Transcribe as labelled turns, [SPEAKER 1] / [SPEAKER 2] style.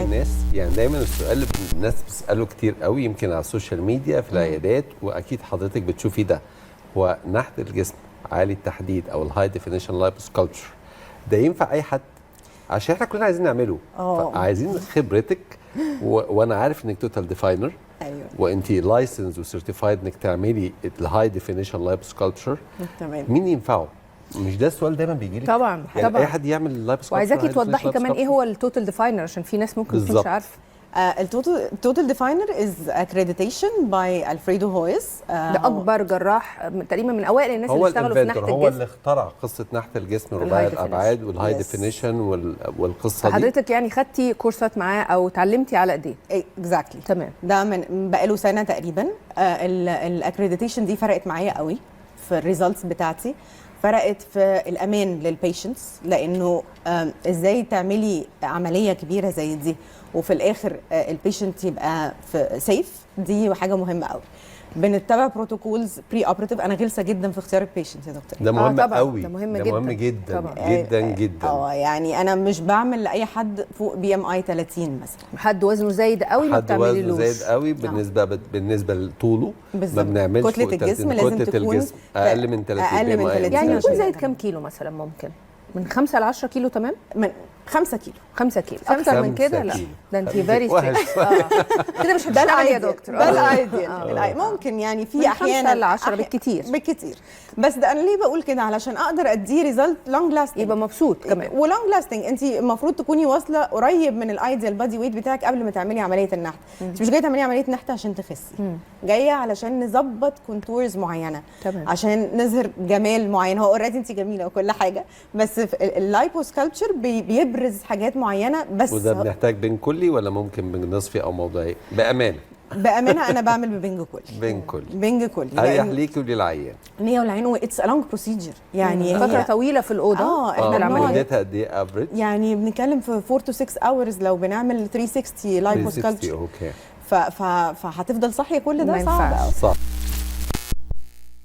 [SPEAKER 1] الناس، يعني دايما السؤال اللي الناس بتساله كتير قوي يمكن على السوشيال ميديا في العيادات، واكيد حضرتك بتشوفي ده، هو نحت الجسم عالي التحديد او الهاي ديفينيشن لايبوسكالبتشر ده ينفع اي حد؟ عشان احنا كلنا عايزين نعمله. عايزين خبرتك وانا عارف انك توتال ديفاينر.
[SPEAKER 2] ايوه.
[SPEAKER 1] وانت لايسنس وسيرتيفايد انك تعملي الهاي ديفينيشن لايبوسكالبتشر.
[SPEAKER 2] تمام.
[SPEAKER 1] مين ينفعه؟ مش ده السؤال دايما بيجي لي؟
[SPEAKER 3] طبعا
[SPEAKER 1] يعني
[SPEAKER 3] طبعا
[SPEAKER 1] اي حد يعمل اللايبوسكالبتشر.
[SPEAKER 3] وعايزاكي توضحي كمان ايه هو التوتال ديفاينر عشان في ناس ممكن
[SPEAKER 1] بالظبط.
[SPEAKER 3] مش عارفه.
[SPEAKER 2] التوتال ديفاينر از accreditation باي الفريدو هويس.
[SPEAKER 3] ده اكبر جراح تقريبا من اوائل الناس اللي اشتغلوا في نحت الجسم.
[SPEAKER 1] هو اللي اخترع قصه نحت الجسم رباعي الابعاد والهاي ديفينيشن والقصه دي.
[SPEAKER 3] حضرتك يعني خدتي كورسات معاه او اتعلمتي على ايديه؟
[SPEAKER 2] اكزاكتلي.
[SPEAKER 3] تمام.
[SPEAKER 2] ده من بقاله سنه تقريبا. الاكريديتيشن دي فرقت معايا قوي في الريزلتس بتاعتي، فرقت في الامان للبيشنتس، لانه ازاي تعملي عمليه كبيره زي دي وفي الاخر البيشنت يبقى في سيف، دي حاجه مهمه قوي. بنتبع بروتوكولز بري اوبراتيف. انا غلسه جدا في اختيار البيشنت يا دكتور.
[SPEAKER 1] ده مهم
[SPEAKER 3] طبعا.
[SPEAKER 1] قوي.
[SPEAKER 3] ده مهم
[SPEAKER 1] ده
[SPEAKER 3] جدا
[SPEAKER 1] مهم جدا
[SPEAKER 3] طبعا.
[SPEAKER 1] جدا جدا.
[SPEAKER 2] يعني انا مش بعمل لاي حد فوق BMI 30 مثلا.
[SPEAKER 3] حد وزنه زايد قوي ما بتعمليلوش.
[SPEAKER 1] حد وزنه زايد قوي بالنسبه لطوله ما بنعملش.
[SPEAKER 2] كتله الجسم لازم تكون
[SPEAKER 1] اقل من 30.
[SPEAKER 2] اقل من 30.
[SPEAKER 3] يعني يكون زايد كام كيلو مثلا؟ ممكن من 5 ل 10 كيلو. تمام.
[SPEAKER 2] من 5 كيلو.
[SPEAKER 3] 5 كيلو اكتر من كده لا. ده انت فيري كده مش هتشتغلي يا دكتور.
[SPEAKER 2] ده الايديال. ممكن يعني في احيانا
[SPEAKER 3] 5 ل 10 بالكتير.
[SPEAKER 2] بس ده انا ليه بقول كده؟ علشان اقدر اديه ريزلت لونج لاستنج،
[SPEAKER 3] يبقى مبسوط كمان.
[SPEAKER 2] ولونج لاستنج انت المفروض تكوني واصله قريب من الايديال بادي ويت بتاعك قبل ما تعملي عمليه النحت. انت مش جايه تعملي عمليه نحت عشان تخسي، جايه علشان نظبط كونتورز معينه.
[SPEAKER 3] تمام.
[SPEAKER 2] عشان نظهر جمال معين. هو اوريدي انت جميله وكل حاجه، بس اللايبوسكالبتشر بيبرز حاجات معينه بس.
[SPEAKER 1] وده بنحتاج بين كلي ولا ممكن بنصفي او موضعي؟ بامانه
[SPEAKER 2] انا بعمل ببنج كلي. بنج كلي
[SPEAKER 1] اريح ليكي وللعيان.
[SPEAKER 2] ليا والعين. اتس ا لونج بروسيجر، يعني
[SPEAKER 3] فتره طويله في الاوضه.
[SPEAKER 2] احنا
[SPEAKER 1] مدتها قد ايه افريج؟
[SPEAKER 2] يعني بنتكلم في 4 to 6 hours لو بنعمل 360 لايبوسكالبتشر.
[SPEAKER 1] اوكي.
[SPEAKER 2] فهتفضل صاحيه كل ده؟
[SPEAKER 3] صعب.